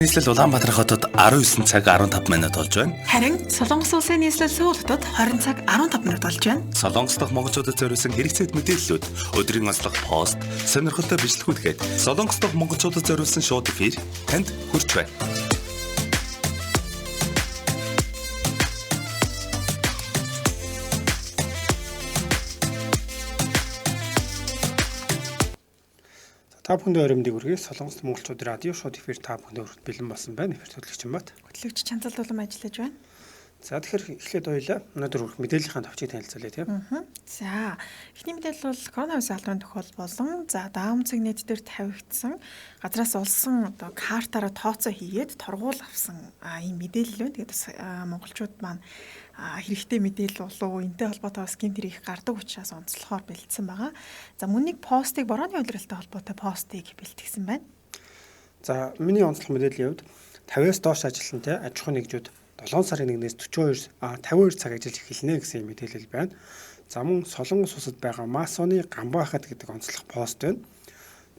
Нийслэл Улаанбаатар хотод 19 цаг 15 минут болж байна. Харин Солонгос улсын нийслэл Сөүл хотод 20 цаг 15 минут болж байна. Солонгос дахь монголчуудад зориулсан хэрэгцээт мэдээллүүд, өдрийн онцлог пост, сонирхолтой бичлэгүүдгээд Солонгос дахь монголчуудад зориулсан шууд эфир танд хүрч байна. Та бүхэнд өрөмдөг үргээ Солонгос монголчууд радио шууд эфир та бүхэнд өргөд бэлэн болсон байна. Эфир төлөвлөгч юм бат. Хөтлөгч Чанцал дулам ажиллаж байна. За тэгэхээр эхлээд ойлаа. Өнөөдөр хүрэх мэдээллийн товчийг танилцуулъя тийм. За, эхний мэдээлэл бол коронавирус албаны тохиол болон даамцэг нийт дээр тавигдсан газраас улсан одоо картаараа тооцоо хийгээд торгуул авсан ийм мэдээлэл байна. Тэгээд бас монголчууд маань хэрэгтэй мэдээлэл болов энтэй холбоотой бас гэмт хэрэг гардаг учраас онцлохоор бэлдсэн байгаа. За мөн нэг постыг борооны улиралтай холбоотой постыг бэлтгэсэн байна. За миний онцлог мэдээллийн хувьд 50-аас доош ажилтнтай аж ахуйн нэгжүүд 7 сарын 1-ээс 52 цаг ажиллаж эхэлнэ гэсэн мэдээлэл байна. За мөн Солонгос улсад байгаа масоны гамбаахад гэдэг онцлог пост байна.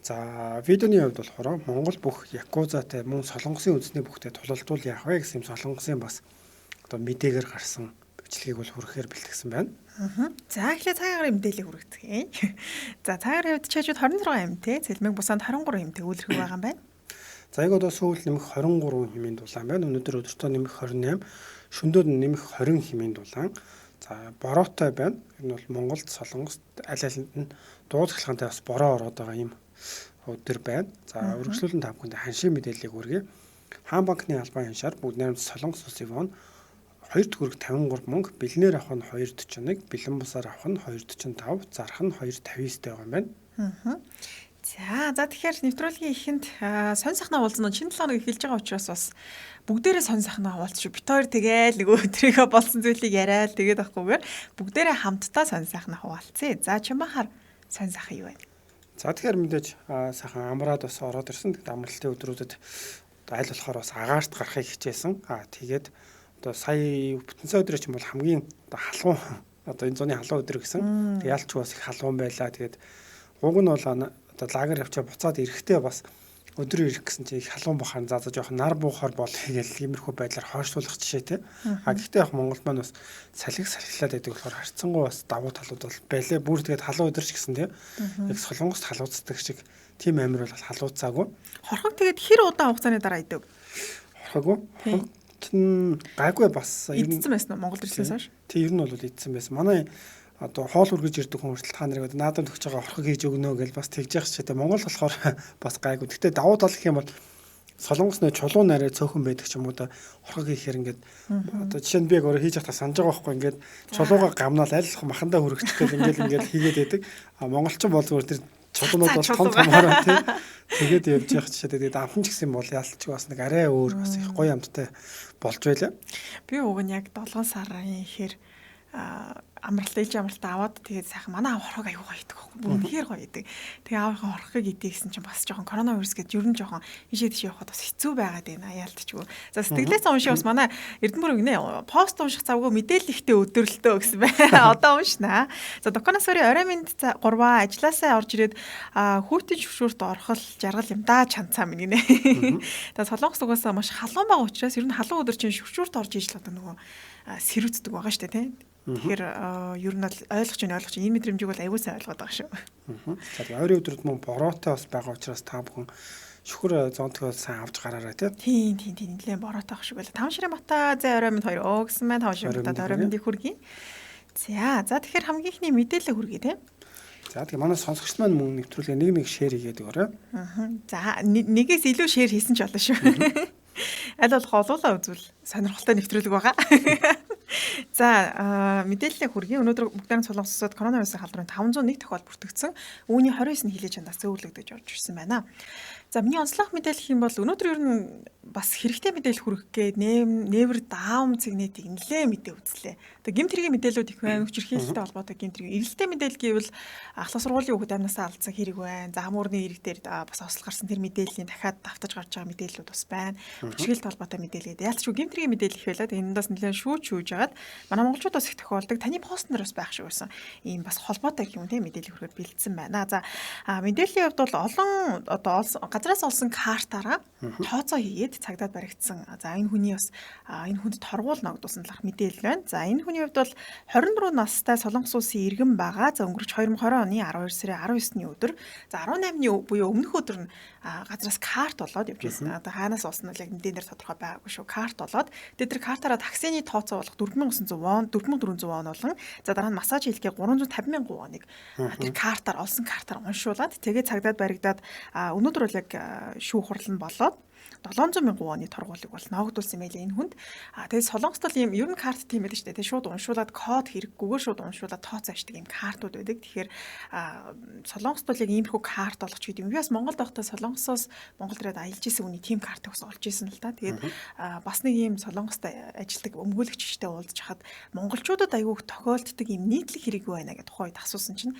За видеоны хувьд болохоор Монгол бүх якузатай мөн Солонгосын үндэсний бүхтэй тулалдвал яах вэ гэсэн Солонгосын бас одоо мэдээгээр гарсан бичлэгийг бол хүрэхээр бэлтгэсэн байна. За эхлээд цагаагаар мэдээлэл хүргэцгээе. За цагаагаар хувьд чижүүд 26 эмтэй, цэлмэг бусанд 23 эмтэй үйлрэх байгаа юм байна. За яг одоо сүүл нэмэх 23 хэмээн дулаан байна. Өнөөдөр өдөртөө нэмэх 28, шөнөдөр нэмэх 20 хэмээн дулаан. За бороотой байна. Энэ бол Монголд, Солонгост аль алинд нь дуудлагынхантай бас бороо ороод байгаа юм өдөр байна. За үргэлжлүүлэн та бүхэнд ханшийн мэдээллийг хүргэе. Хаан банкны албан хяншаар бүгд найрамд Солонгос улсын вон 2.53 мөнгө, бэлнээр авах нь 2.41, бэлэн бусаар авах нь 2.45, зарах нь 2.59 байгаа юм байна. За тэгэхээр нэвтрүүлгийн эхэнд сонь сахнаа уулзсан нь шинэ 7 хоног эхэлж байгаа учраас бас бүгдээрээ сонь сахнаа уулзчих. Бид хоёр тэгээл нөгөө өдрийгөө болсон зүйлийг яриад тэгээд авахгүйгээр бүгдээрээ хамтдаа сонь сахнаа хуваалцъя. За чамаахаар сонь сахаа юу вэ? За тэгэхээр мэдээж сайхан амраад бас ороод ирсэн. Тэгээд амралтын өдрүүдэд аль болохоор бас агаарт гарахыг хичээсэн. Тэгээд одоо сая бүтэн сая өдрөө ч юм бол хамгийн одоо халуун одоо энэ зуны халуун өдөр гэсэн. Тэгээд ялч бас их халуун байлаа. Тэгээд уг нь бол одоо лагер явчаа буцаад ирэхдээ бас өдөр ирэх гэсэн чинь их халуун бахаар заа жоохон нар буухаар бол гэж иймэрхүү байдлаар хойшлуулах жишээ те. Гэхдээ яг Монголд маань бас салхилаад байдаг болохоор харцсангуй бас давуу талууд бол байлээ. Бүр тэгээд халуун өдөрч гэсэн те. Яг Солонгост халууцдаг шиг тийм амир бол халууцаагүй. Хорхог тэгээд хэр удаан хугацааны дараа идэв? Хорхогүй. Гайгүй бас идсэн байсан уу Монгол ирлээс хойш? Тий ер нь бол идсэн байсан. Манай одоо хоол үргэж ирдэг хүн хүртэл та нарыг одоо наадам төгч байгаа орхог хийж өгнө гэж бас тэгж яах ч гэдэг. Монгол болохоор бас гайгүй. Гэхдээ давуу тал гэх юм бол Солонгос нөө чулуун нарай цөөхөн байдаг ч юм уу да орхог хийхээр ингээд одоо жишээ нь би яг өөрөө хийж явахдаа санаж байгаа байхгүй ингээд чулууга гамнаал аль болох махандаа хүргэх гэх ингээд хийгээд байдаг. А монголчин бол зүгээр тэр чулуунууд бол том томороо тий. Тэгээд явж явах жишээ тэгээд амхан ч гэсэн бол яалтч бас нэг арай өөр бас их гоё амттай болж байлаа. Би уг нь яг 7 сарын ихээр амралт ээлж амралт аваад тэгээд сайхан манай аав хорхог аягүй гоё идэг байхгүй бүр үнэхээр гоё идэг. Тэгээ аавынхаа хорхог идэх гэсэн чинь бас жоохон коронавирус гэж ер нь жоохон ийшээ тийш явахад бас хэцүү байгаад байна яалтчгүй. За сэтгэлээс уншиж бас манай Эрдэнэбүрэг нэ пост унших завгүй мэдээлэл ихтэй өдөрлөлтөө гэсэн байна. Одоо уншнаа. За доконосорын орой минь 3 ажилласаа орж ирээд хүүтэн шүршүрт орхол жаргал юм да чанцаа минь гинэ. За солонгос угаасаа маш халуун байгаа учраас ер нь халуун өдөр чинь шүршүрт орж иж л одоо нөгөө сэрүүцдэг байгаа шүү дээ тий. Тэгэхээр ер нь ойлгож энэ мэдрэмжийг бол аягүй сайн ойлгоод байгаа шүү. За тэгээ ойрын өдрүүд мөн бороотой бас байгаа учраас та бүхэн шүхэр зонтгоо сайн авч гараарай тий. Тийм нэлээд бороотой ах шиг байла. 5 ширээ бата зэ орой минь 2 гэсэн маань 5 ширээ бата орой минь хүргэе. За тэгэхээр хамгийн ихний мэдээлэл хүргэе тий. За тэгээ манай сонсогч маань мөн нэвтрүүлгээ нэг шеэр хийгээд өгөөрэй. За нэгээс илүү шеэр хийсэн ч болно шүү. Аль болох олуулаа үзвэл сонирхолтой нэвтрүүлэг байгаа. За мэдээлэл хүргэе. Өнөөдөр бүгдээрээ Солонгос улсад коронавирусын халдварын 501 тохиол бүртгэгдсэн. Үүний 29 нь хилээ чандаас зөвлөгдөж орж ирсэн байна. За миний онцлог мэдээлэл юм бол өнөөдөр ер нь бас хэрэгтэй мэдээлэл хүргэх гээд нээвэр даам цэгнэтийг нэлээ мэдээ үзлээ. Тэгээ гэмт хэргийн мэдээлэлүүд их байна. Хүчирхийлэлтэй холбоотой гэмт хэрэг. Эргэлттэй мэдээлэл гэвэл ахлах сургуулийн хүүхэд амнасаа алдсан хэрэг байна. За хамуурны хэрэг дээр бас ослол гарсан тэр мэдээллийн дахиад давтаж гарч байгаа мэдээлэлүүд бас байна. Хүчирхийлэлтэй холбоотой мэдээлэл. Яалтчгүй гэмт хэргийн мэдээлэл их байлаа. Тэгээ эндээс нэлээд шүүж жагаад манай монголчууд бас их тохиолдог. Таны пост нар бас байх шиг байсан. Ийм бас холбоотой юм тийм мэдээлэл хүргээд бэлдсэн байна. За мэдээллийн хувьд бол олон одоо газраас олсон картаараа тооцоо хийгээд цагдаад баригдсан. За энэ хүний бас энэ хүнд торгуул ногдуулсан талаарх мэдээлэл байна. За энэ хүний хувьд бол 24 настай Солонгос улсын иргэн байгаа. За өнгөрч 2020 оны 12 сарын 19-ний өдөр. За 18-ны буюу өмнөх өдөр нь газраас карт болоод явж байсан. Одоо хаанаас олсон нь яг мэдэн дээр тодорхой байгаагүй шүү. Карт болоод тэр картаараа таксины тооцоо болох 4900 вон, 4400 вон болон за дараа нь массаж хийлгээ 350,000 воныг тэр картаар олсон картаар уншуулад тэгээ цагдаад баригдаад өнөөдөр бол яг шүүх хурал нь болоод 700,000 воны торгуулийг бол ногдуулсан байлээ энэ хүнд. Тэгээд Солонгост бол ийм ер нь карт тийм байдаг шүү дээ. Шууд уншуулад код хэрэггүйгээр шууд уншуулад тооцоо авчдаг ийм картууд байдаг. Тэгэхээр Солонгост бол яг иймэрхүү карт олгоч гэдэг юм. Би бас Монголд байхдаа Солонгосоос Монголд ирээд аялж исэн хүний тийм карт өгс олж исэн л да. Тэгээд бас нэг ийм Солонгост ажилладаг өмгөөлөгчтэй уулзж хахад монголчуудад аягүй тохиолддог ийм нийтлэг хэрэг байна гэдэг тухайд асуусан чинь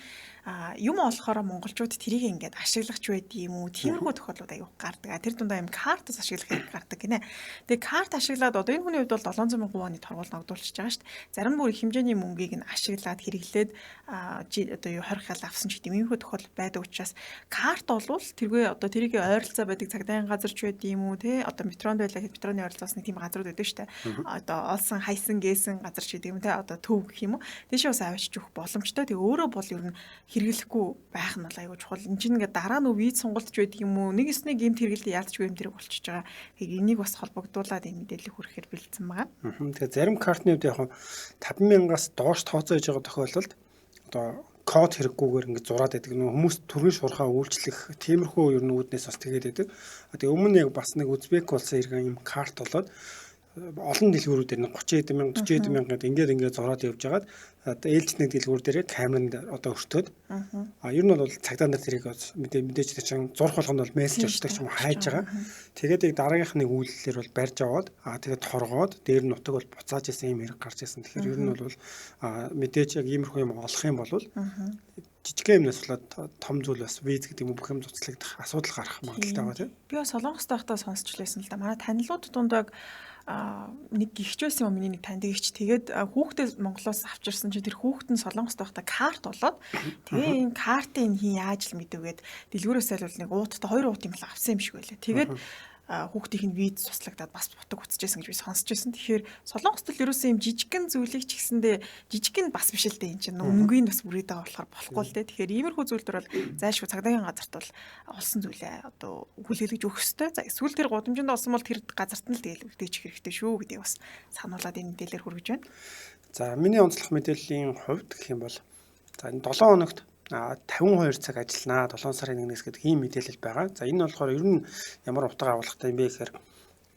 юм олохоор монголчууд тэрийг ингээд ашиглагч байд юм уу? Тиймэрхүү тохиолдлууд аягүй гардаг. Тэр дундаа ийм картаас ашиглах хэрэг гардаг гинэ. Тэгээ карт ашиглаад одоо энэ хүний хувьд бол 700,000 воны торгуул ногдуулчихж байгаа шүү дээ. Зарим бүр их хэмжээний мөнгийг нь ашиглаад хэрэглээд одоо юу хорхол авсан ч гэдэм иймэрхүү тохиолдол байдаг учраас карт болвол тэргүй одоо тэрийг ойролцоо байдаг цагдаагийн газар ч байд юм уу те одоо метронд байлаа гэхэд метроны ойролцоос нэг тийм газрууд байдаг шүү дээ. Одоо олсон хайсан гээсэн газар ч гэдэм те одоо төв гэх юм уу. Тийш бас авчиж өгөх боломжтой. Тэгээ өөрөө бол ер нь хэрэглэхгүй байх нь бол аягүй чухал. Энд чинь ингээд дараа нь виз сонголтч байдаг юм уу? Нэг эсний гэмт хэрэглэлд яалтчгүй юм тэрэг болчихж байгаа. Тэгээ энийг бас холбогдуулаад энэ мэдээлэл хүрэхээр бэлдсэн байгаа. Тэгээ зарим картны үед яг 50,000-аас доош тооцоо хийж байгаа тохиолдолд одоо код хэрэггүйгээр ингээд зураад байдаг. Хүмүүс төрийн шуурхаа үйлчлэх тиймэрхүү ер нь үүднээс бас тэгээд байдаг. Тэгээ өмнө яг бас нэг Узбек улсын иргэн юм карт болоод олон дэлгүүрүүдээр 30,000 40,000 гэдэг ингээд зураад явж байгаад ээлж нэг дэлгүүр дээр камеранд одоо өртөөд ер нь бол цагдаа нар тэрийг мэдээж чинь зурх болгонд бол мессеж очдог ч юм уу хайж байгаа. Тэгээд яг дараагийнх нэг үйлдэлээр бол барьж аваад тэгээд торгоод дээр нь нутаг бол буцааж исэн юм хэрэг гарч исэн. Тэгэхээр ер нь бол мэдээж яг иймэрхүү юм олох юм бол жижигхэн юмнаас болоод том зүйл бас виз гэдэг юм бүх юм цуцлагдах асуудал гарах магадлалтай байгаа тийм. Би бас Солонгост байхдаа сонсч лээсэн л да. Манай танилуд дундаа нэг гихч байсан юм миний нэг таньдаг гихч тэгээд хүүхдээ Монголоос авчирсан чинь тэр хүүхэд нь Солонгост байхдаа карт болоод тэгээ энэ картын хин яаж л мэдвгээд дэлгүүрээс айлвал нэг ууттай 2 уут юм л авсан юм шиг байлаа. Тэгээд хүүхдийн виз туслагдаад бас бутаг үтчихсэн гэж би сонсч байсан. Тэгэхээр Солонгост л ерөөсөн юм жижигхэн зүйлийг ч гэсэндээ жижигхэн бас биш л дээ энэ чинь үнгийн бас бүрээд байгаа болохоор болохгүй л дээ. Тэгэхээр иймэрхүү зүйлтэр бол зайлшгүй цагдаагийн газарт бол олсон зүйлээ одоо хүлээлгэж өгөх ёстой. За эсвэл тэр гудамжинд олсон бол тэр газарт нь л тэгэл үлдээж хэрэгтэй шүү гэдгийг бас сануулад энэ мэдээлэлээр хүргэж байна. За миний онцлог мэдээллийн хувьд гэх юм бол за энэ 7 хоногт 52 цаг ажилланаа 7 сарын 1-ээс гэдэг ийм мэдээлэл байгаа. За энэ болохоор ер нь ямар утга агуулгатай юм бэ гэхээр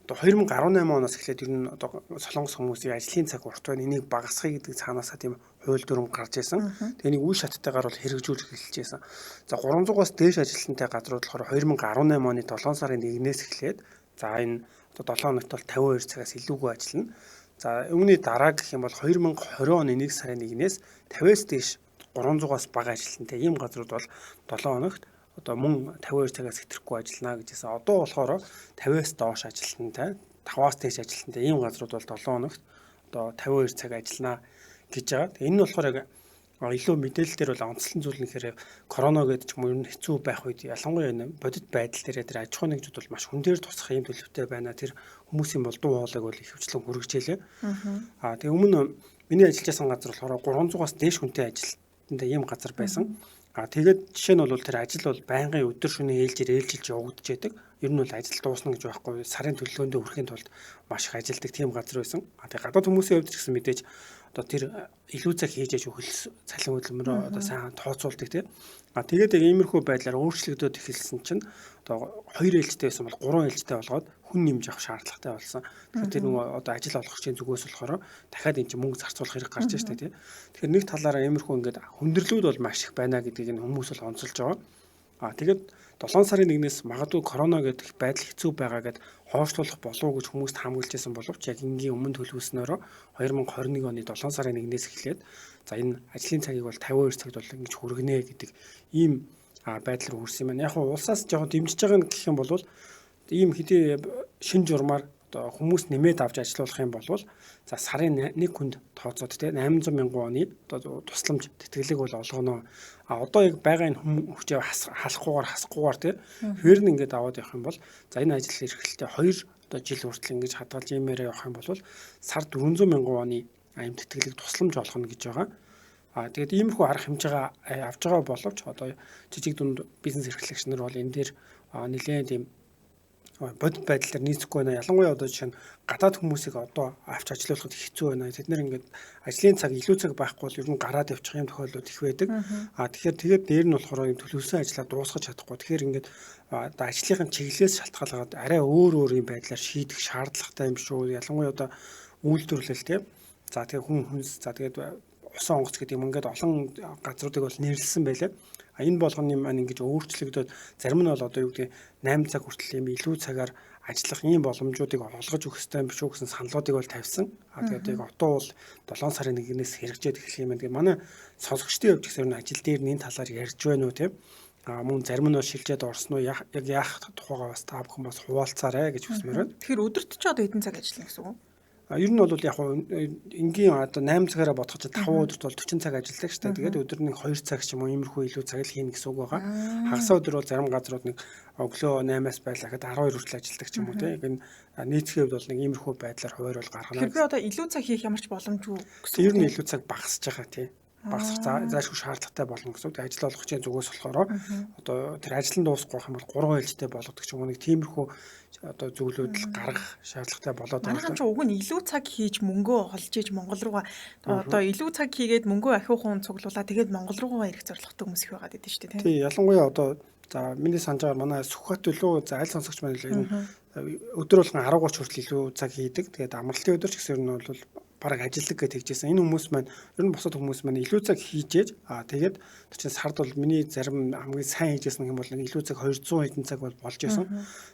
одоо 2018 оноос эхлээд ер нь одоо Солонгос хүмүүсийн ажлын цаг урт байна. Энийг багасгахыг гэдэг цаанаасаа тийм хууль дүрм гарч ирсэн. Тэгээ энийг үе шаттайгаар бол хэрэгжүүлж эхэлж байсан. За 300-аас дээш ажилтнтай газрууд болохоор 2018 оны 7 сарын 1-ээс эхлээд за энэ одоо 7 хоногт бол 52 цагаас илүүгүй ажиллана. За үүний дараа гэх юм бол 2020 оны 1 сарын 1-ээс 50-аас дээш 300-аас бага ажилтнтай ийм газрууд бол 7 хоногт одоо мөн 52 цагаас хэтрэхгүй ажиллана гэж хэлсэн. Одоо болохоор 50-аас доош ажилтнтай 5-аас дээш ажилтнтай ийм газрууд бол 7 хоногт одоо 52 цаг ажиллана гэж байгаа. Энэ нь болохоор яг илүү мэдээлэл дээр бол онцлон зүйл нь гэхээр корона гэдэг ч юм уу ер нь хэцүү байх үед ялангуяа энэ бодит байдал дээр тэр аж ахуй нэгжүүд бол маш хүн дээр тусах юм төлөвтэй байна. Тэр хүмүүсийн бол дуу хоолойг бол их хвчлэн хүргэжээлээ. Тэгээ өмнө миний ажиллаж байсан газар болохоор 300-аас дээш хүнтэй ажилтнтай ийм газар байсан. Тэгээд жишээ нь бол тэр ажил бол байнгын өдөр шөнийн ээлжилж явагдаж байдаг. Ер нь бол ажил дуусна гэж байхгүй сарын төлөвлөгөөндөө хүрэхин тулд маш их ажилдаг тийм газар байсан. Тэгээд гадаад хүмүүсийн хувьд ч гэсэн мэдээж одоо тэр илүү цаг хийж яж өгөл цалин хөдөлмөрөө одоо сайн тооцоолдог тийм. Тэгээд иймэрхүү байдлаар өөрчлөгдөд эхэлсэн чинь одоо 2 ээлжтэй байсан бол 3 ээлжтэй болгоод хүн нэмж авах шаардлагатай болсон. Тэгэхээр тэр нөгөө одоо ажил олгогчийн зүгээс болохоор дахиад энэ чинь мөнгө зарцуулах хэрэг гарч ирж байгаа тийм. Тэгэхээр нэг талаараа иймэрхүү ингээд хүндрэлүүд бол маш их байна гэдгийг нь хүмүүс бол онцолж байгаа. Тэгээд 7 сарын 1-ээс магадгүй корона гэдэг байдал хэцүү байгаа гэд хойшлуулах болов гэж хүмүүст хамгаалж байсан боловч яг энгийн өмнө төлөвлөснөөрөө 2021 оны 7 сарын 1-ээс эхлээд за энэ ажлын цагийг бол 52 цагт бол ингэж хүргэнэ гэдэг ийм байдал руу хүрсэн юм байна. Яг нь улсаас жоохон дэмжиж байгаа гэх юм бол ийм хэдий шин журмаар одоо хүмүүс нэмээд авч ажиллах юм бол за сарын 1 хүнд тооцоод те 800,000 воны одоо тусламж тэтгэлэг бол олгоно. Одоо яг байгаа энэ хүчээ хасахгүйгээр те хэр нь ингээд аваад явах юм бол за энэ ажил эрхлэлтэй одоо жил хүртэл ингэж хадгалж иймээрээ явах юм бол сар 400 мянган воны эм тэтгэлэг тусламж олгоно гэж байгаа. Тэгээд иймэрхүү арга хэмжээгээ авч байгаа боловч одоо жижиг дунд бизнес эрхлэгч нар бол энэ дээр нэлээд тийм бодит байдлаар нийцэхгүй байна. Ялангуяа одоо жишээ нь гадаад хүмүүсийг одоо авч ажиллуулахад хэцүү байна. Тэд нэр ингээд ажлын цаг илүү цаг байхгүй бол ер нь гараад явчих юм тохиолдлууд их байдаг. Тэгэхээр тэгээд дээр нь болохоор төлөвлөсөн ажлаа дуусгаж чадахгүй. Тэгэхээр ингээд одоо ажлынхын чиглэлээс шалтгаалгаад арай өөр юм байдлаар шийдэх шаардлагатай юм шүү. Ялангуяа одоо үйлдвэрлэл тийм. За тэгээд хүнс за тэгээд усан онгоц гэдэг юм ингээд олон газруудыг бол нэрлсэн байлаа. Энэ болгоны маань ингэж өөрчлөгдөд зарим нь бол одоо юу гэдэг 8 цаг хүртэл юм илүү цагаар ажиллах ийм боломжуудыг олгож өгөх хэрэгтэй юм биш үү гэсэн саналуудыг бол тавьсан. Тэгээд яг отоо бол 7 сарын 1-ээс хэрэгжээд эхлэх юм байна. Тэгээд манай сонсогчдын хувьд гэсэн ажил дээр нь энэ талаар ярьж байна уу тийм. Мөн зарим нь шилжээд орсон уу яг яах тухайгаа бас та бүхэн бас хуваалцаарай гэж хүсмээр байна. Тэгэхээр өдөрт ч одоо хэдэн цаг ажиллана гэсэн үг? Ер нь бол яг энгийн одоо 8 цагаараа бодоход 5 өдөрт бол 40 цаг ажилладаг шүү дээ. Тэгээд өдөр нэг 2 цаг ч юм уу иймэрхүү илүү цаг л хийнэ гэсэн үг байгаа. Хагас өдөр бол зарим газрууд нэг өглөө 8-аас байлаа гэхэд 12 хүртэл ажилладаг ч юм уу тийм. Яг энэ нийцхийн хувьд бол нэг иймэрхүү байдлаар хуваар бол гаргана. Тэгэхээр би одоо илүү цаг хийх ямар ч боломжгүй гэсэн. Ер нь илүү цаг багасж байгаа тийм. Багасах заашгүй шаардлагатай болно гэсэн үг. Ажил олгогчийн зүгээс болохоор одоо тэр ажил нь дуусахгүй байх юм бол 3 ээлжтэй болгодог ч юм уу нэг тиймэрхүү одоо зөвлөд л гаргах шаардлагатай болоод байна. Манайхан ч уг нь илүү цаг хийж мөнгөө олж иж Монгол руугаа одоо илүү цаг хийгээд мөнгөө ахиухан цуглуулаа тэгээд Монгол руугаа ирэх зорилготой хүмүүс их байгаад байдаг шүү дээ тийм. Тий, ялангуяа одоо за миний санджаар манай Сүхбат төлөө за аль сонсогч маань л энэ өдөр болгон 10:30 хүртэл илүү цаг хийдэг. Тэгээд амралтын өдөр ч гэсэн нь бол бараг ажиллаг гэж хэлжсэн. Энэ хүмүүс маань ер нь бусад хүмүүс маань илүү цаг хийжээж тэгээд тэр чинь сард бол миний зарим хамгийн сайн хийжсэн юм бол илүү цаг 200 хэдэн цаг бол болж исэн.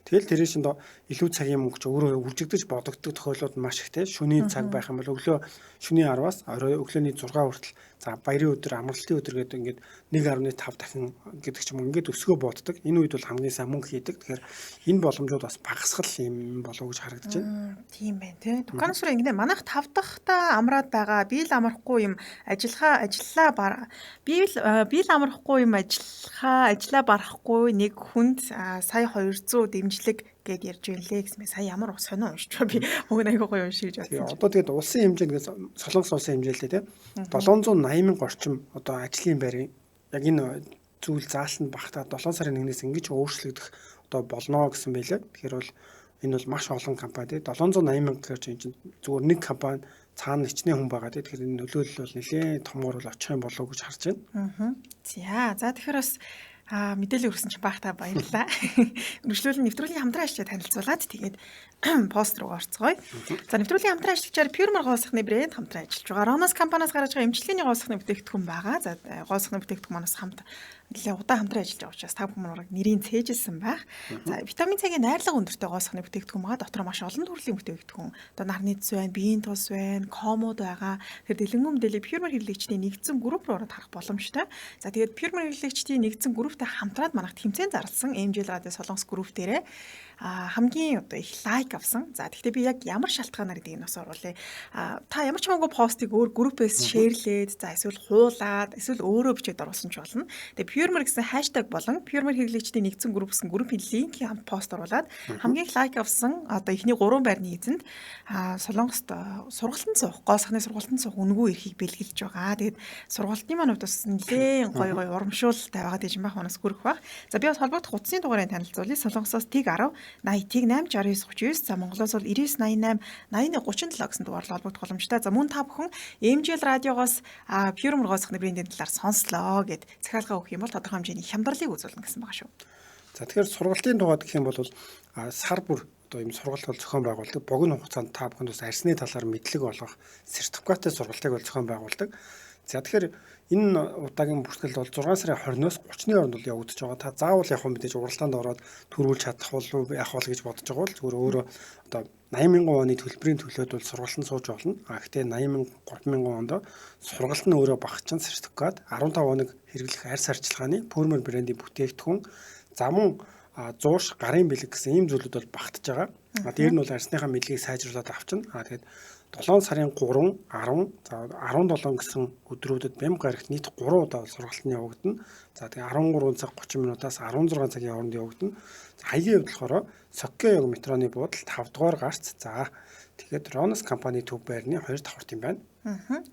Тэгэл тэрийн шинд илүү цагийн мөнгө ч өөрөө үржигдэж бодогддог тохиолдлууд маш их те. Шөнийн цаг байх юм бол өглөө шөнийн 10-аас өглөөний 6 хүртэл за баярын өдөр амралтын өдөр гэдэг ингээд 1.5 дахин гэдэг ч юм ингээд өсгөө боддог. Энэ үед бол хамгийн сайн мөнгө хийдэг. Тэгэхээр энэ боломжууд бас багасгал юм болов уу гэж харагдаж байна. Тийм байна те. Дуканаас руу ингэнэ манайх 5 дахьтаа амраад байгаа. Би л амрахгүй юм ажиллаа барахгүй нэг хүнд сая 200 дэмжлэг гэд ярьж байлээ гэсэн мэ сая ямар сонио уншиж би өгн аягүй гоё уншиж байна. Одоо тэгээд улсын хэмжээнд солонгос улсын хэмжээлтэй тийм 780 мянга орчим одоо ажлын байрын яг энэ зүйл заалтанд багтаа 7 сарын 1-ээс ингэж өөрчлөгдөх одоо болно гэсэн байлээ. Тэгэхээр бол энэ бол маш олон компани тийм 780 мянга гэж чинь зүгээр нэг компани цаана хичнээн хүн байгаа тийм тэгэхээр энэ нөлөөлөл бол нэлээд томор бол очих юм болов уу гэж харж байна. За тэгэхээр бас мэдээлэл өргөсөн чинь баахтай баярлалаа. Үргэлжлүүлэн нэвтрүүлгийн хамтран ажлыг танилцуулаад тэгээд пост руу орцгоё. За нэвтрүүлгийн хамтран ажлагчаар Puremor гоо сахны брэнд хамтран ажиллаж байгаа. Ronos компаниас гаргаж байгаа эмчилгээний гоо сахны бүтээгдэхүүн байгаа. За гоо сахны бүтээгдэхүүн манаас хамт нэлээд удаан хамтран ажиллаж байгаа учраас та бүхэн ураг нэрийн цээжилсэн байх. За витамин С-ийн найрлага өндөртэй гоо сахны бүтээгдэхүүн байгаа. Дотор маш олон төрлийн бүтээгдэхүүн. Одоо нарны цус байна, биеийн тус байна, комод байгаа. Тэр дэлгэнгүй мэдээлэл Puremor хэрэглэгчдийн нэгдсэн групп руу ороод харах боломжтой. За тэгээд Puremor хэрэглэгчдийн нэгдсэн групптэй хамтраад манайх тэмцээн зарласан MJL радио Солонгос групп дээрээ хамгийн одоо их лайк авсан. За тэгэхээр би яг ямар шалтгаанаар гэдгийг нь бас оруулъя. Та ямар ч хамаагүй постыг өөр группээс шеэрлээд, за эсвэл хуулаад, эсвэл өөрөө бичээд оруулсан ч болно. Тэгээ Puremor гэсэн хаштаг болон Puremor хэрэглэгчдийн нэгдсэн групп гэсэн группийн линкийг хамт пост оруулаад хамгийн их лайк авсан одоо ихний 3 байрны эзэнд Солонгост сургалтанд суух, гоо сахны сургалтанд суух үнэгүй эрхийг бэлгэлж байгаа. Тэгээд сургалтын маань хувьд бас нэлээд гоё урамшуулалтай байгаа гэж бах манаас хүрэх баг. За би бас холбогдох утасны дугаарыг танилцуулъя. Солонгосоос ТИГ 10 80 89 69 за Монголоос бол 9988 8137 гэсэн дугаарлал холбогдох боломжтой. За мөн та бүхэн MJL радиогоос Puremor гоо сахны брендийн талаар сонслоо гэд захиалга өгөх юм бол тодорхой хэмжээний хямдралыг үзүүлнэ гэсэн байгаа шүү. За тэгэхээр сургалтын дугаар гэх юм бол сар бүр одоо ийм сургалт бол зохион байгуулдаг. Богино хугацаанд та бүхэнд бас арсны талаар мэдлэг олгох сертификаттай сургалтыг бол зохион байгуулдаг. За тэгэхээр энэ удаагийн бүртгэл бол 6 сарын 20-оос 30-ны хооронд бол явагдаж байгаа. Та заавал яг мэдээж уралдаанд ороод төрүүлж чадах болов яах вэ гэж бодож байгаа бол зүгээр өөрөө одоо 80,000 воны төлбөрийн төлөөд бол сургалтанд сууж болно. Гэхдээ 80,000 30,000 вонд сургалт нь өөрөө багачин сертификат 15 хоног хэрэглэх арьс арчилгааны Puremor брендийн бүтээгдэхүүн замун 100 гарын бэлэг гэсэн ийм зүйлүүд бол багтаж байгаа. Дээр нь бол арсныхаа мэдлэгийг сайжруулад авчна. Тэгээд 7 сарын 3, 10, за 17 гэсэн өдрүүдэд бям гарагт нийт 3 удаа сургалт нь явагдана. За тэгээ 13 цаг 30 минутаас 16 цагийн хооронд явагдана. За хаягийн хувьд болохоор Соккеог метроны буудал 5 дугаар гарт. За тэгээд Ронос компани төв байрны 2 давхарт юм байна.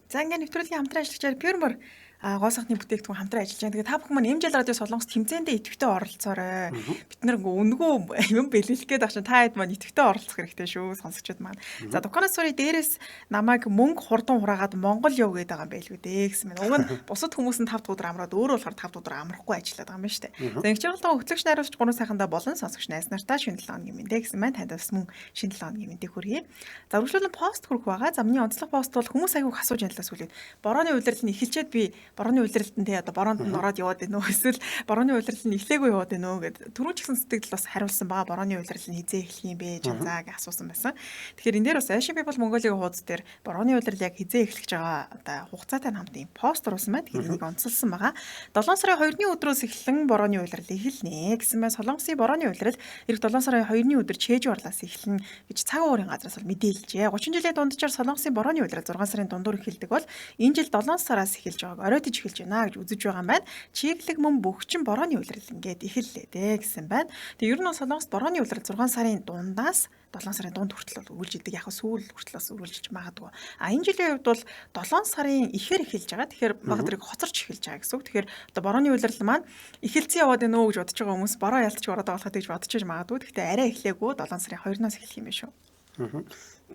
За ингээд нэвтрүүлгийн хамтран ажиллагчаар Pure гоо сахны бүтээгдэхүүн хамтран ажиллаж байгаа. Тэгээд та бүхэн маань Эмжил радио Солонгос тэмцээндээ идэвхтэй оролцоорой. Бид нар үнгөө юм бэлэлэх гээд байгаа чинь та хэд маань идэвхтэй оролцох хэрэгтэй шүү сонсогчдод маань. За Дуканаас сурыг дээрээс намайг мөнгө хурдан хураагаад Монгол яв гээд байгаа юм байлгүй дээ гэсэн мэн. Уг нь бусад хүмүүс нь 5 өдөр амраад өөрөө болохоор 5 өдөр амрахгүй ажиллаад байгаа юм байна шүү дээ. За ингэж байгальтаа хөтлөгч найруулагч 3 сайхандаа болон сонсогч найз нартай шинэ 7 хоногийн мэндэ гэсэн маань танд бас мөн шинэ 7 хоногийн мэндийг хүргэе. За үргэлжлүүлэн пост хүрэх байгаа. За миний онцлог пост бол хүмүүс аягүй асууж байна лээс үлээд борооны удирдал нь эхэлчихэд би борооны удирдалтанд тий одоо бороонд нь ороод яваад байна уу эсвэл борооны удирдал нь эхлээгүй яваад байна уу гэд түрүүн ч гэсэн сэтгэл бас хариулсан байгаа. Борооны удирдал нь хизээ эхлэх юм бэ за гэж асуусан байсан. Тэгэхээр энэ дээр бас Asian People Mongolia хуудас дээр борооны удирдал яг хизээ эхлэх байгаа одоо хугацаатай хамт ийм пост оруулсан байна. Тэгэхээр энийг онцлсан байгаа. 7 сарын 2-ны өдрөөс эхлэн борооны удирдал эхэлнэ гэсэн байна. Солонгосын борооны удирдал эх 7 сарын 2-ны өдөр Чежу арлаас эхэлнэ гэж цаг уурын газраас бол мэдээлжээ. 30 жилийн дунджаар Солонгосын борооны удирдал 6 сарын дундуур эхэлдэг бол энэ жил 7 сараас эхэлж байгааг оройтож эхэлж байна гэж үзэж байгаа юм байна. Чиглэг мөн бүгчин борооны улирал ингээд эхэллээ дээ гэсэн байна. Тэгээ ер нь Солонгост борооны улирал 6 сарын дундаас 7 сарын дунд хүртэл үргэлжилдэг. Яг сүүл хүртэл бас үргэлжилж магадгүй. Энэ жилийн хувьд бол 7 сарын ихэр эхэлж байгаа. Тэгэхээр магадгүй хоцорч эхэлж байгаа гэсэн үг. Тэгэхээр одоо борооны улирал маань эхэлцэн яваад байна уу гэж бодож байгаа хүмүүс бороо ялтч ороод байгаа болоход гэж бодож магадгүй. Гэхдээ арай эхлэегүй 7 сарын 2-наас эхлэх юм байна шүү.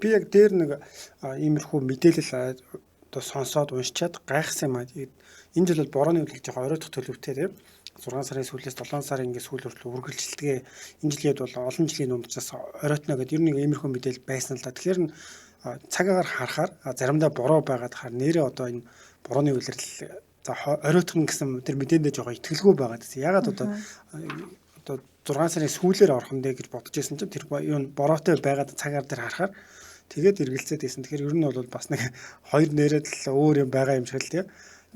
Би яг дээр нэг иймэрхүү мэдээлэл одоо сонсоод уншичаад гайхсан юм аа. Энэ жил бол борооны үлгэж байгаа оройтох төлөвтэй тийм 6 сарын сүүлээс 7 сарын ингээд сүүл хүртэл үргэлжилтгээ энэ жилд бол олон жилийн дундчаас оройтно гэдэг ер нь иймэрхүү мэдээлэл байсан л да. Тэгэхээр цагаагаар харахаар заримдаа бороо байгаад хаар нэрээ одоо энэ борооны үлрэл за оройтох гэсэн тэр мэдээндээ жоохон итгэлгүй байгаад гэсэн. Ягаад одоо 6 сарын сүүлээр орох нь дээ гэж бодож байсан чинь тэр юу бороотой байгаад цагаар дээр харахаар тэгээд эргэлзээд байсан. Тэгэхээр ер нь бол бас нэг хоёр нэрээд л өөр юм байгаа юм шиг л тийм.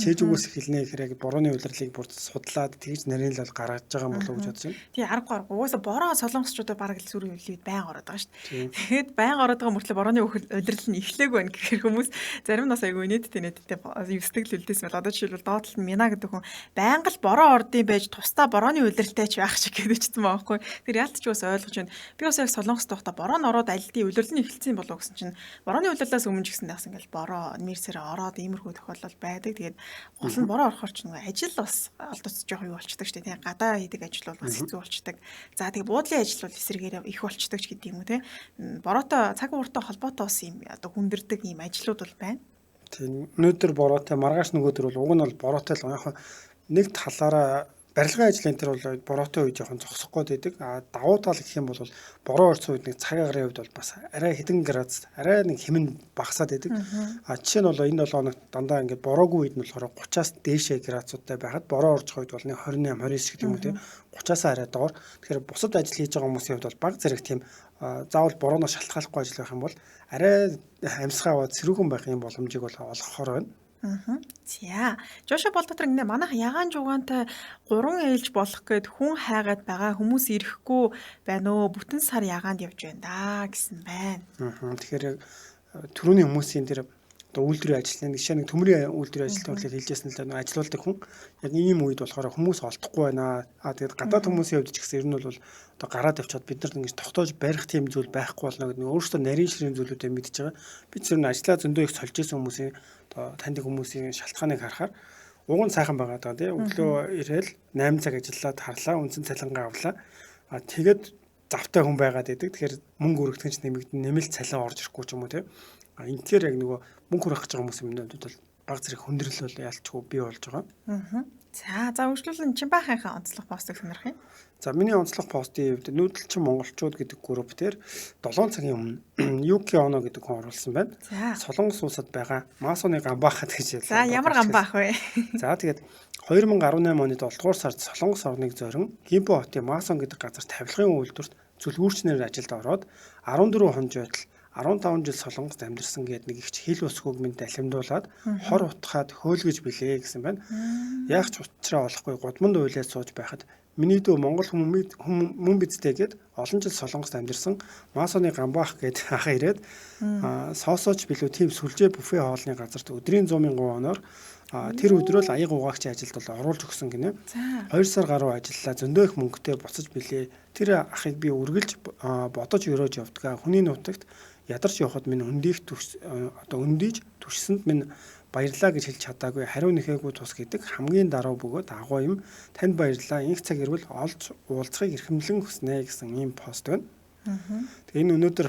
Чэжүүгээс эхэлнэ гэхээр яг борооны улирлыг бүр судлаад тэгж нарийн л бол гаргаж байгаа юм болов уу гэж бодож байна. Тий аргагүй. Угаасаа бороо солонгосчуудаа бараг л сүрийн үлийг байнга ороод байгаа шүү дээ. Тэгээд байнга ороод байгаа мөртлөө борооны улирал нь эхлэегүй байна гэхээр хүмүүс зарим нь бас айгүй нийттэй сэтгэл үлдээсэн байл. Одоо жишээлбэл доотлол нь Мина гэдэг хүн байнга л бороо ордын байж тусдаа борооны улиралтай ч байх шиг гэдэгчсэн байгаа байхгүй. Тэр ялт ч бас ойлгож байна. Би бас яг солонгост байхдаа бороо нь ороод альдын улирал нь эхэлсэн болов гэсэн чинь борооны улирлаас өмнө ч гэсэн бас ингээл бороо нэрсээр ороод иймэрхүү тохиолдол байдаг. Тэгээд гол нь бороо орохоор ч нэг ажил бас олдоц жоох юу болчдөг ч тийм гадаа хийдэг ажил бол бас хэцүү болчдөг. За тэгээ буудлын ажил бол эсрэгээр их болчдөг ч гэдэг юм уу тийм. Бороотой цаг ууртай холбоотой бас юм одоо хүндэрдэг юм ажлууд бол байна. Тийм өнөөдөр бороотой маргааш нөгөөдөр бол уг нь бол бороотой л яг нэг талаараа барилгын ажлын тэр бол бороотой үе жоохон зогсох гээд байдаг. Давуу тал гэх юм бол бороо орсон үед нэг цаг агарын үед бол бас арай хэдэн градус арай нэг хэмнэн багасаад байдаг. Жишээ нь бол энэ 7 хоногт дандаа ингээд бороогүй үед нь болохоор 30-аас дээшээ градустай байхад бороо орж байгаа үед бол нэг 28 29 гэдэг юм уу тийм 30-аас арай доор. Тэгэхээр бусад ажил хийж байгаа хүмүүсийн хувьд бол баг зэрэг тийм заавал борооноос шалтгааллахгүй ажил байх юм бол арай амьсгаа аваад сэрүүхэн байх юм боломжийг бол олгохоор байна. За. Жоошо Болдотор ингэ манайх ягаан жугаантай 3 ээлж болох гээд хүн хайгаад байгаа хүмүүс ирэхгүй байна уу? Бүтэн сар ягаанд явж байна да гэсэн байна. Тэгэхээр түрүүний хүмүүсийн тэр одоо үйлдвэрийн ажил нэг жишээ нэг төмрийн үйлдвэрийн ажилтны үйлдэл хэлжсэн л да ажилуулдаг хүн яг ийм үед болохоор хүмүүс олдохгүй байна. Тэгээд гадаад хүмүүсийн хувьд ч гэсэн ер нь бол одоо гараад авчаад бид нарт ингэж тогтоож барих тийм зүйл байхгүй болно гэдэг нь өөрөөсөө нарийн ширийн зүйлүүдээ мэдж байгаа. Бид зөв ажлаа зөндөө их сольж исэн хүмүүсийн одоо таньдаг хүмүүсийн шалтгааныг харахаар уг нь сайхан байгаа даа тийм өглөө ирээл 8 цаг ажиллаад харлаа үндсэн цалингаа авлаа. Тэгээд завтай хүн байгаад байдаг. Тэгэхээр мөнгө өргөдгөн ч нэмэгдэн нэмэлт цалин орж ирэхгүй ч юм уу тийм. Энэ тэр яг нөгөө мөнгө хүрэх гэж байгаа хүмүүсийн өмнөд бол баг зэрэг хүндрэл бол ялчгүй бий болж байгаа. За үргэлжлүүлэн Чимбахынхаа онцлог постыг сонирх юм. За миний онцлог постын хувьд нүүдэлчин монголчууд гэдэг групп дээр 7 цагийн өмнө Юки Оно гэдэг хүн оруулсан байна. Солонгос улсад байгаа Масоны гамбаахад гэж яллаа. За ямар гамбаах вэ? За тэгээд 2018 оны 7 дугаар сард Солонгос орныг зорин Гимбо хотын Масон гэдэг газар тавилгын үйлдвэрт зөвлөгөөрчнөр ажилд ороод 14 хон жойдол 15 жил Солонгост амьдарсан гэдэг нэг их хил ус хөгмөнд алимдуулаад хор утгаад хөөлгөж билээ гэсэн байна. Яг ч уучраа олохгүй гудманд уйлаад сууж байхад миний дүү Монгол мөн бидтэй гээд олон жил Солонгост амьдарсан Масоны Гамбаах гээд ах ирээд соосооч билүү тийм сүлжээ буфе хоолны газарт өдрийн 100,000 оноор тэр өдрөө л аяг угаагчийн ажилд бол оруулж өгсөн гинэ. 2 сар гаруй ажиллалаа, зөндөө их мөнгөтэй буцаж билээ. Тэр ахыг би үргэлж бодож өрөөж явдгаа. Хүний нутагт ядарч явхад минь өндийж түшсэнд минь баярлаа гэж хэлж чадаагүй. Хариу нэхээгүй тус гэдэг хамгийн даруй бөгөөд агуу юм. Танд баярлаа. Инх цаг ирвэл олж уулзахыг эрхэмлэн хүснэ гэсэн ийм пост байна. Тэгээ энэ өнөөдөр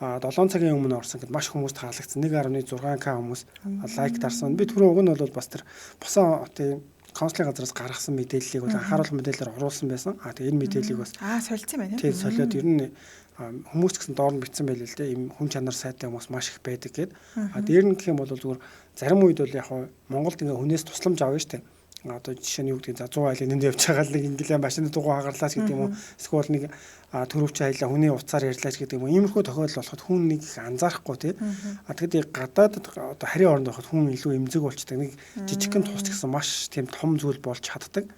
7 цагийн өмнө орсон гэд маш хүмүүст таалагдсан. 1.6k хүмүүс лайк дарсан. Би түрүү уг нь бол бас тэр босон тийм консулын газраас гаргасан мэдээллийг бол анхааруулгын мэдээлэлээр оруулсан байсан. Тэгээ энэ мэдээллийг бас солилцсон байна. Тийм солиод ер нь хүмүүс гэсэн доор нь бичсэн байл л дээ. Ийм хүн чанар сайтай хүмүүс маш их байдаг гэд. Дээр нь гэх юм бол зүгээр зарим үед бол яг Монголд ингээ хүнээс тусламж авна шүү дээ. Одоо жишээ нь юу гэдэг 100 айлын энд явж байгаа л нэг инглээ машины дугуй хагарлаач гэдэг юм уу. Эсвэл нэг төрөвч хайлаа хүний уцаар ярьлаач гэдэг юм уу. Иймэрхүү тохиолдол болоход хүн нэг анзаарахгүй тий. Тэгэхэд гадаадд одоо харийн оронд байхад хүн илүү эмзэг болчдаг. Нэг жижигхэн тус гэсэн маш тийм том зүйл болж чаддаг.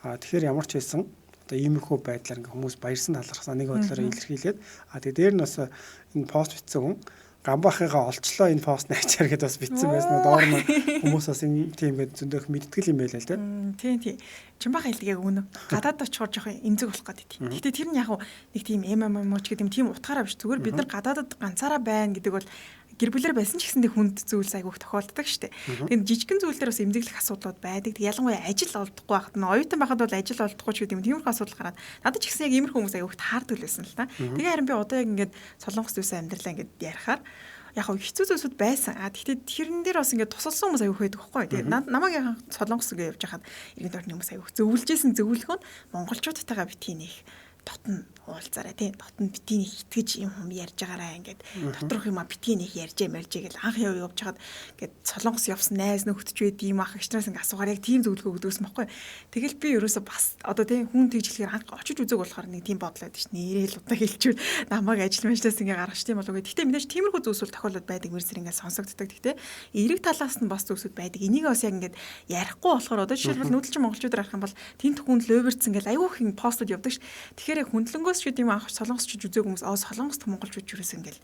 Тэгэхээр ямар ч байсан одоо иймэрхүү байдлаар ингээ хүмүүс баярсан талархсан нэг бодлоор илэрхийлээд тэгээ дээр нь бас энэ пост бичсэн хүн Гамбахыгаа олчлоо энэ постны ачаар гэдээ бас битсэн байсан. Доор нь хүмүүс бас энэ тийм гээд зөндөх мэдтгэл юм байлаа л дээ. Тийм. Чимбах хэлдэг яг үнэ. Гадаад очихоор жоох эмзэг болох гэдэг. Гэхдээ тэр нь яг нэг тийм МММ ч гэдэг тийм утгаараа биш. Зүгээр бид нар гадаадд ганцаараа байна гэдэг бол гэр бүлэр байсан ч гэсэн хүнд зүйлс айгүйх тохиолддог шүү дээ. Тэгээд жижигхэн зүйл дээр бас эмзэглэх асуудлууд байдаг. Ялангуяа ажил олдохгүй байхад нь оюутан байхад бол ажил олдохгүй ч гэдэг юм тиймэрхүү асуудал гараад надад ч гэсэн яг иймэрхүү хүмүүс айгүйх таардаг байсан л та. Тэгээ харин би одоо яг ингээд Солонгост үсэн амьдралаа ингээд ярихаар яг хэцүү зүйлсүүд байсан. Гэхдээ тэрэн дээр бас ингээд тусалсан хүмүүс айгүйх байдаг байхгүй. Тэгээ намайг яг Солонгос ингээд явж хахад иргэн тойрны хүмүүс айгүйх зөвлөжсэн зөвлөгөө нь монголчуудтайгаа битгий нэх дотн уулзаарай тий дотн битгий итгэж юм ярьж байгаараа ингээд доторх юм битгий нэг ярьжээ мэржээ гэл анх явж хаад ингээд Солонгос явсан найз нөхдөж байд юм ах агчнаас ингээд асуугаар яг тийм зөвлөгөө өгдөөсөн байхгүй. Тэгэл би ерөөсө бас одоо тий хүн тэгж хэлэхээр анх очиж үзег болохоор нэг тийм бодлоо байдаг ш. Нэрэл удаа хэлчихвэл намайг ажил мэжлээс ингээд гаргаж тийм болов. Гэхдээ мэдээж тиймэрхүү зүйлсүүл тохиолдод байдаг мэрсэр ингээд сонсогддог. Гэхдээ эрэг талаас нь бас зүйлсүүд байдаг. Энийг бас яг ингээд ярихгүй болохоор одоо жишээлбэл нүүдэлчин монголчуудаар харах юм бол тент хүн лөөвэрцэн гэл аюух их постууд явдаг ш. Тэгэхээр хөндлөнгөөс ч юм анх солонгосч үзег хүмүүс солонгост монголчууд юурээс ингээл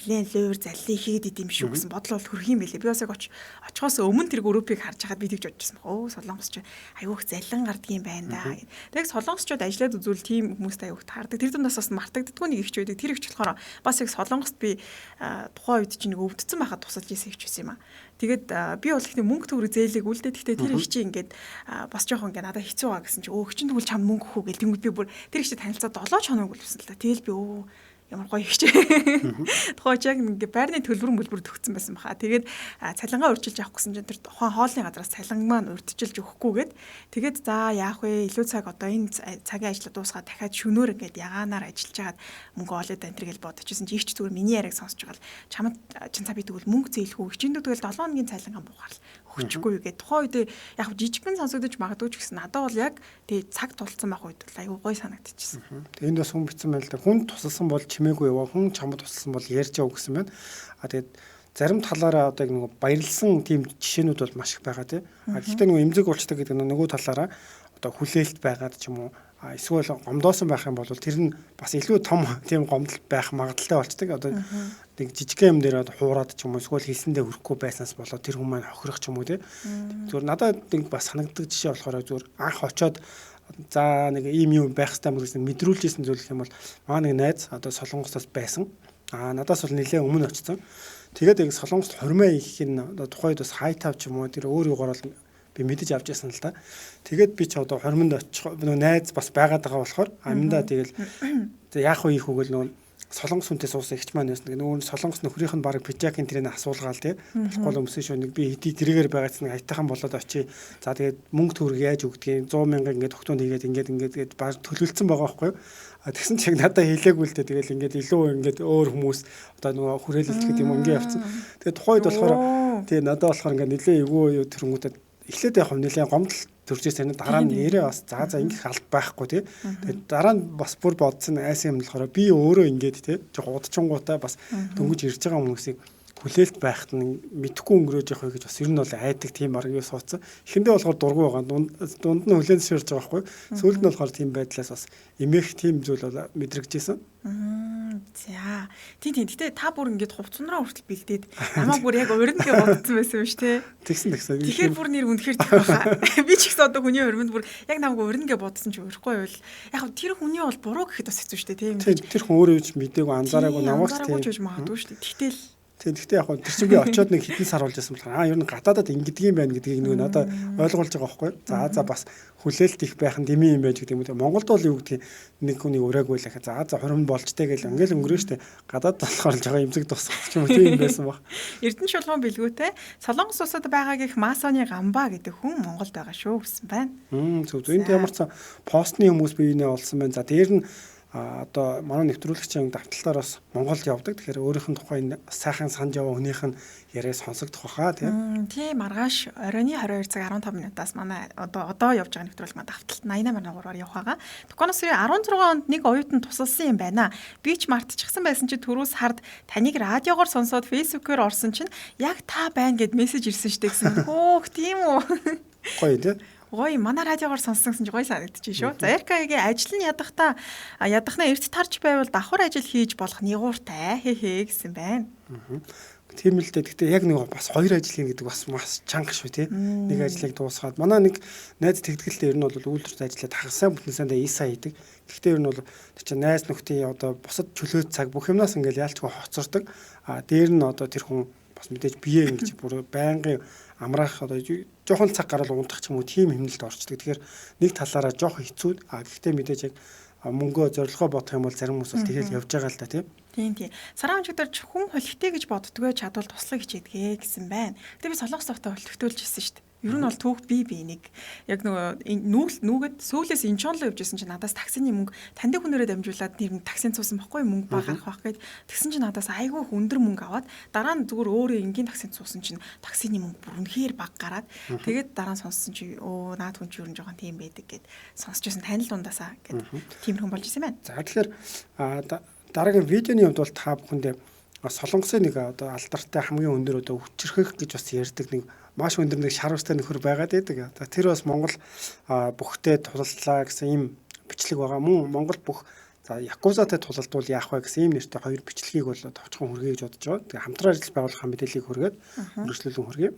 нэлээд лөөвөр заллий хийгээд идэм шүү гэсэн бодол бол төрх юм байлээ. Би бас яг очихоос өмнө тэр группийг харж хаад би тэгж бодчихсон баг. Солонгосч аюух заллан гардаг юм байна да. Тэг солонгосчууд ажиллаад үзвэл тийм хүмүүстэй аюух таардаг. Тэр дундаас бас мартагддаггүй нэг ихч байдаг. Тэр ихч болохоор бас яг солонгост би тухайн үед чинь нэг өвдсөн байхад тусалж ийсэн ихч байсан юм аа. Тэгээд би бол ихний мөнгө төгрөг зээлэг үлдээ. Гэхдээ тэр их чи ингээд бас жоохон ингээд надад хэцүү байгаа гэсэн чи чин тэгвэл чам мөнгө өгөх гэл тэнгууд би бүр тэр их чи танилцаад 7 хоног үлсэн л та. Тэгэл би ямар гоё их чи. Тухайч яг ингээд байрны төлбөр мөлбөр төгцсөн байсан баха. Тэгээд цалингаа урьдчилж авах гэсэн чинь тэр тухайн хоолны газраас цалин маань урьдчилж өгөхгүйгээд тэгээд за яах вэ? Илүү цаг одоо энэ цагийн ажлаа дуусгаад дахиад шөнөөр ингээд ягаанаар ажиллаж хагаад мөнгө олоод энэ төр гэл бодчихсон чи их ч зүгээр миний яриаг сонсож байгаа л чамд чин цаа би тэгвэл мөнгө зээлгүй ичэндүү тэгэл 7 хоногийн цалингаа бухаарл өчгүй гэдэг. Тухайн үед яг жижигхэн сонсогдож магадгүй ч гэсэн надад бол яг тэг цаг тулцсан байх үед бол аюу гой санагдчихсэн. Энд бас хүн бичсэн байл да. Хүн тусалсан бол чимээгүй яваа. Хүн чамд тусалсан бол ярьж яв гэсэн байна. Тэгээд зарим талаараа одоо нэг баярлсан тийм жишээнүүд бол маш их байгаа тий. Гэхдээ нэг эмзэг болчдаг гэдэг нь нөгөө талаараа одоо хүлээлт байгаад ч юм уу эсвэл гомдоосон байх юм бол тэр нь бас илүү том тийм гомдол байх магадaltaй болчдаг. Одоо нэг жижигхэн юм дээр хуураад ч юм уу эсвэл хэлсэндээ хүрэхгүй байснаас болоод тэр хүмүүс маань хохирох ч юм уу тий. Зүгээр надад нэг бас санагддаг жишээ болохоор зүгээр анх очоод за нэг ийм юм байх хэрэгтэй юм гэсэн мэдрүүлжсэн зүйл гэх юм бол маа нэг найз одоо Солонгосоос байсан. Надаас бол нэлээд өмнө очсон. Тэгээд яг Солонгост хормоо их нь одоо тухайд бас хайтав ч юм уу тэр өөр юугаар бол би мэдэж авч ясан л та. Тэгээд би ч одоо хормонд очих найз бас байгаад байгаа болохоор аминдаа тэгэл яах вэ ийх үгэл нөгөө Солонгос хүнтэй суусан ихч маань байсан. Нөгөө Солонгос нөхрийнх нь баг пижакын тэрийг асуулгаал тий. Болохгүй өмсөн шүү. Нэг би хэдий тэрээр байгаадсан хайтайхан болоод очие. За тэгээд мөнгө төгрөг яаж өгдгийг 100,000 ингээд тогтоонд ингээд баг төлөвлөсөн байгаа байхгүй юу? Тэгсэн чиг надад хэлээгүй л дээ. Тэгэл ингээд илүү ингээд өөр хүмүүс одоо нөгөө хүрээлэлт гэдэг юм ингээд явцсан. Тэгээд тухайд болохоор тий надад болохоор ингээд нэлээ эвгүй юу тэрнгүүдэд эхлээд яг нэлээ гомдол төржээс энэ дараа нь нэрээ бас за ингэх алт байхгүй тий. Тэгээд дараа нь бас бүр бодсон айсан юм болохоор би өөрөө ингээд тий жоо удчингуудаа бас дөнгөж ирж байгаа хүмүүсийг хүлээлт байхад нь мэдхгүй өнгөрөөж явах гэж бас ер нь бол айдаг тийм арга суудсан. Эхэндээ болохоор дургүй байгаа. Дунд нь хүлээн зөвшөөрж байгаа байхгүй. Сүүлд нь болохоор тийм байдлаас бас эмээх тийм зүйл бол мэдрэгжсэн. За. Тийм. Гэтэ та бүр ингэж хувцсанараа хүртэл бэлдээд намаа бүр яг өрнөгээ бодсон байсан юм шүү, те. Тэгсэн. Тэгэхээр бүр нэр үнэхээр тийм баха. Би ч гэсэн одоо хүний өрмөнд бүр яг намайг өрнөгээ бодсон ч өөрөхгүй байвал яг тэр хүний бол буруу гэхэд бас хэцүү шүү, те. Тийм. Тэр хүн өөрөө ч мэдээгүй анзаараагүй намайг тийм гэж магадгүй шүү. Тэгтээ яг тэр чинь би очиод нэг хитэн сар болж байсан болохоор ер нь гадаадад ингэдэг юм байна гэдгийг нэг надад ойлгуулж байгаа байхгүй. За бас хүлээлт их байх нь дэмий юм байж гэдэг юм үү. Монголд бол юу гэдэг нэг хүний ураагүй л ахаа. За хором болжтэй гэл ингээл өнгөрөө штэ. Гадаад болохоор л жага имзэг тусах ч юм уу тийм байсан баг. Эрдэнэ шулуун бэлгүүтэй Солонгос улсад байгаа гэх Масоны Гамба гэдэг хүн Монголд байгаа шүү гэсэн байна. Зөв. Энд ямар ч постны хүмүүс биенээ олсон байна. За дээр нь одоо манай нэвтрүүлэгчийн давталтаар бас Монголд явдаг. Тэгэхээр өөрийнх нь тухайн сайхан санаж яваа хүнийх нь яриа сонсогдох баха тийм. Тийм маргааш оройн 22 цаг 15 минутаас манай одоо явж байгаа нэвтрүүлэг маань давталт 88.3-аар явах байгаа. Токоноос 16 онд нэг оюутан тусалсан юм байна. Би ч мартчихсан байсан чи түрүүс хард таныг радиогоор сонсоод фэйсбүүкээр орсон чинь яг та байна гэд мессеж ирсэн штэ гэсэн. Хөөх тийм үү. Гоё тийм. Ой, манай радиогоор сонссон гэж гоё санагдчих шүү. За Эркагийн ажил нь ядахнаа эрт тарж байвал давхар ажил хийж болох нэгууртай гэсэн байна. Тийм л дээ. Гэхдээ яг нэг бас хоёр ажил хийн гэдэг бас чанга шүү тий. Нэг ажлыг дуусгаад манай нэг найз тэгтгэлтэй ер нь бол үйлдвэрт ажиллаад хагасаа бүтэнсэндээ ИСА хийдэг. Гэхдээ ер нь бол тэр чинь найз нөхдийн одоо бусад чөлөө цаг бүх юмнаас ингээл яалтчгүй хоцордог. Дээр нь одоо тэр хүн бас мэдээж бие ингэж бүр байнгын амраах одоо жоохон цаг гарал унтах ч юм уу тийм хэмнэлд орчдөг. Тэгэхээр нэг талаараа жоохон хэцүү. Гэхдээ мэдээж яг мөнгөө зорилгоо бодох юм бол зарим хүмүүс бол тэгэл явж байгаа л да тийм. Тийм. Сараа өнчигдөр хүн хөлттэй гэж боддгоо чадвал туслах хичээдгээ гэсэн байна. Гэтэ би солонгос тогтоо хөлтөлж ирсэн шүү дээ. Ер нь бол түүх би нэг яг нөгөө нүгэд сөүлээс инчонлоо явжсэн чинь надаас таксины мөнгө таньдаг хүнээрээ дамжуулаад нэр таксинд цуусан бохгүй мөнгө ба гарах байх гээд тэгсэн чинь надаас айгүй өндөр мөнгө аваад дараа нь зүгээр өөрөө энгийн таксинд цуусан чинь таксины мөнгө бүр үнэхээр бага гараад тэгээд дараа нь сонссон чи наад хүн чи ер нь жоохон тийм байдаг гэд сонсч байсан танил дундаасаа гэд тиймэрхэн болж исэн байна. За тэгэхээр дараагийн видеоны хувьд бол та бүхэндээ солонгосын нэг одоо алдартай хамгийн өндөр одоо хүчрхэх гэж бас ярьдаг нэг маш өндөр нэг шар устай нөхөр байгаад байдаг. Тэр бас Монгол бүхтэй тулалдлаа гэсэн ийм бичлэг байгаа. Мөн Монгол бүх за Якузатай тулалдвал яах вэ гэсэн ийм нэртэй хоёр бичлэгийг бол товчхон хүргэе гэж бодож байгаа. Тэгээ хамтран ажиллаж байгуулах мэдээллийг хүргээд өргөжлүүлэн хүргэе.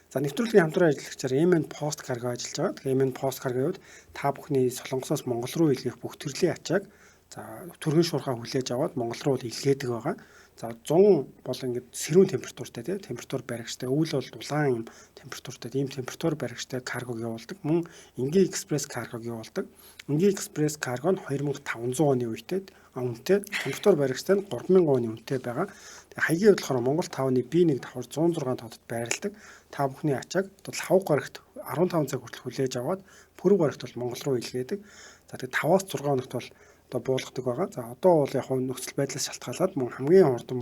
За нэвтрүүлгийн хамтран ажиллагчаар MN Post Cargo ажиллаж байгаа. Тэгээ MN Post Cargo-д та бүхний Солонгосоос Монгол руу илгээх бүх төрлийн ачааг за түргэн шуурхаа хүлээж аваад Монгол руу илгээдэг байгаа. За 100 бол ингээд сэрүүн температуртай тийм температур баригчтай өвөл бол дулаан юм температуртай ийм температур баригчтай каргог явуулдаг. Мөн энгийн экспресс каргог явуулдаг. Энгийн экспресс карго нь 2500 оны үедээ үнэтэй температур баригчтай нь 3000 оны үнэтэй байгаа. Тэгээ хаягийн болохоор Монгол 5-ны B1 давхар 106 тодод байрладаг. Та бүхний ачааг лавг гарагт 15 цаг хүртэл хүлээж аваад пүрэв гарагт бол Монгол руу илгээдэг. За тэгээ 5-аас 6 хоногт бол одоо буулгадаг байгаа. За одоо бол яг нөхцөл байдлаас шалтгаалаад мөн хамгийн хурдан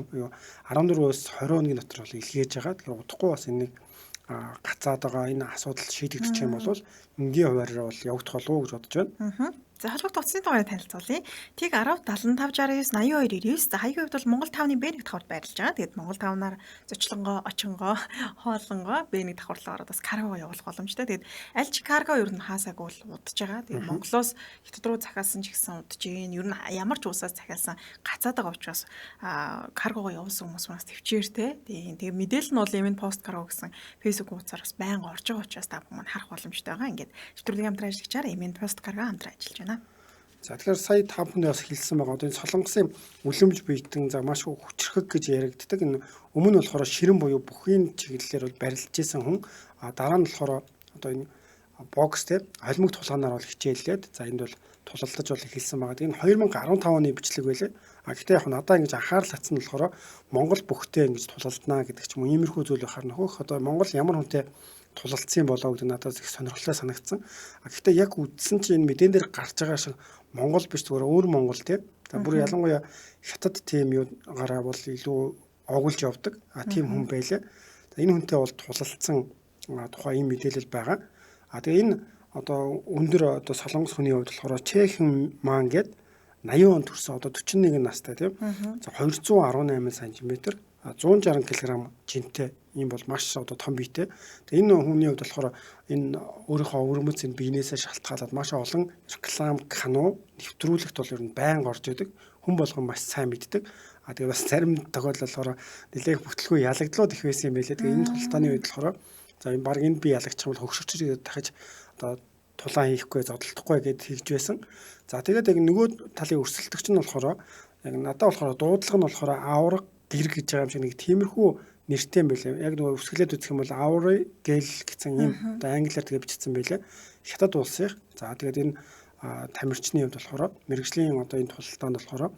14-өөс 20 хоногийн дотор бол илгээж байгаа. Тэгэхээр удахгүй бас энийг гацаад байгаа энэ асуудал шийдэгдчих юм бол энгийн хуваараа бол явагдах болов уу гэж бодож байна. За холбогд утасны дугаарыг танилцуулъя. Тиг 10 75 69 82 99. За хаягийн хувьд бол Монгол 5-ны Б1 давхар байрлаж байгаа. Тэгээд Монгол 5-наар зочлонгоо, очингоо, хоолонгоо Б1 давхарлаа ороод бас карго явуулах боломжтой. Тэгээд аль ч карго ер нь хаасаагүй бол удаж байгаа. Тэгээд Монголоос хятад руу захиалсан ч гэсэн удаж гин. Ер нь ямар ч улсаас захиалсан гацаад байгаа учраас каргогоо явуулсан хүмүүс бас төвчээртэй. Тэгээд мэдээлэл нь бол MN Post Cargo гэсэн Facebook хуудасаар бас байнга орж байгаа учраас та бүхэн харах боломжтой байгаа. Ингээд нэвтрүүлгийн хамтран ажиллагчаар MN Post Cargo хамтран ажиллаж байна. За тэгэхээр сая та бүхэнд бас хэлсэн байгаа. Одоо энэ солонгосын үлэмж биетэн за маш хүчрхэг гэж яригддаг. Энэ өмнө нь болохоор ширэн буюу бүхний чиглэлээр бол барилж исэн хүн. Дараа нь болохоор одоо энэ бокс те алимог тулгаанаар бол хичээллээд за энд бол тулалдаж бол хэлсэн байгаа. Энэ 2015 оны бичлэг байлээ. Гэхдээ яг надаа ингэж анхаарал татсан нь болохоор Монгол бүхтэй ингэж тулалднаа гэдэг ч юм уу иймэрхүү зүйл байхаар нөхөх одоо Монгол ямар хүнтэй тулалдсан болоо гэдэг надад их сонирхолтой санагдсан. Гэхдээ яг үдсэн чинь энэ мэдэн дээр гарч байгаа шиг Монгол биш зүгээр өөр Монгол тийм. За бүр ялангуяа хятад тийм юу гараа бол илүү огуулж явдаг. Тийм хүн байлаа. За энэ хүнтэй бол тулалдсан тухайн ийм мэдээлэл байгаа. Тэгээ энэ одоо өндөр одоо солонгос хүний хувьд болохоор Чехэн маань гээд 80 он төрсэн одоо 41 настай тийм. За 218 см 160 кг жинтэй ийм бол маш одоо том биетэй. Тэгээ энэ хүний хувьд болохоор энэ өөрийнхөө өвөрмөц энэ биенээсээ шалтгаалаад маш олон реклам, кино нэвтрүүлэгт бол ер нь байнга орж идэг. Хүн болгон маш сайн мэддэг. Тэгээ бас зарим тохиолдол болохоор нэлээх бүтлгүй ялагдлууд их байсан юм байлээ. Тэгээ энэ тултааны үед болохоор за энэ баг энд би ялагчих юм бол хөгшөрч ирээд дахиж одоо тулаан хийхгүй зодтолдохгүй гэд хийж байсан. За тэгээд яг нөгөө талын өрсөлдөгч нь болохоор яг надад болохоор дуудлага нь болохоор авраг гэрэг гэж байгаа юм шиг нэг тиймэрхүү нэртэй юм байлээ. Яг нөгөө өсгөлээд үзэх юм бол аврал гэл гэсэн юм одоо англиар тэгээ бичсэн байлээ. Хятад улсын. За тэгээд энэ тамирчны хувьд болохоор мэрэгжлийн одоо энэ тултаанд болохоор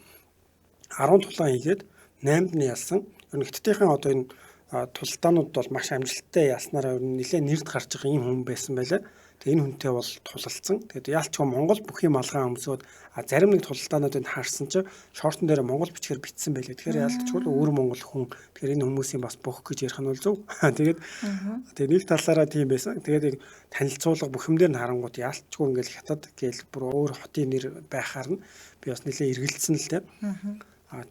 10 тулаан хийгээд 8-д нь ялсан. Ер нь хятадын одоо энэ тултаанууд бол маш амжилттай ялснараа ер нь нэлээд нэрд гарч байгаа юм хүн байсан байлаа. Тэгээ энэ хүнтэй бол тулалцсан. Тэгээд яалчгүй Монгол бүх юм алгаан өмсөд зарим нэг тултаануудыг харсан чинь шортон дээр Монгол бичгээр бичсэн байлээ. Тэгэхээр яалтчгүй өөр Монгол хүн. Тэгэхээр энэ хүмүүсийн бас бөх гэж ярих нь бол зөв. Тэгээд нэг талаараа тийм байсан. Тэгээд танилцуулга бүх юм дээр нь харангууд яалтчгүй ингээл хятад гээл бүр өөр хотын нэр байхаар нь би бас нэлээд эргэлдсэн л дээ.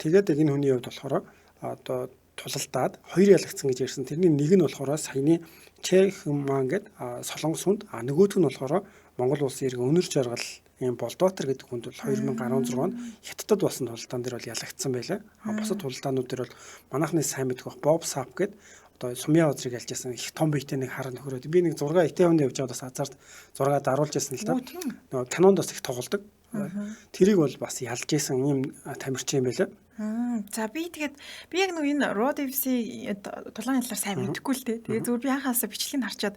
Тэгээд энэ хүний хувьд болохоор одоо тулалдаад хоёр ялагдсан гэж ярьсан. Тэрний нэг нь болохоор саяны Чехман гэдэг Солонгос хүнд нөгөөх нь болохоор Монгол улсын иргэн өнөр жаргал ийм Болдотер гэдэг хүнд бол 2016 онд Хятадд болсон тулалдаан дээр бол ялагдсан байлаа. Бусад тулалдаанууд дээр бол манайхны сайн мэдэх Боб Сап гэдэг одоо сумья озрыг ялж ясан их том биетэй нэг хар нөхрөөд би нэг 6 Италинд явж байгаад бас азарт 6 даруулж ясан л та. Нөгөө кинонд бас их тоглодог. Тэрийг бол бас ялж исэн юм тамирчин юм байлаа. За би тэгээд би яг нэг энэ Родивси тулаан яллаар сайн мэдэхгүй л дээ. Тэгээд зүгээр би анхаасаа бичлэгийг харчаад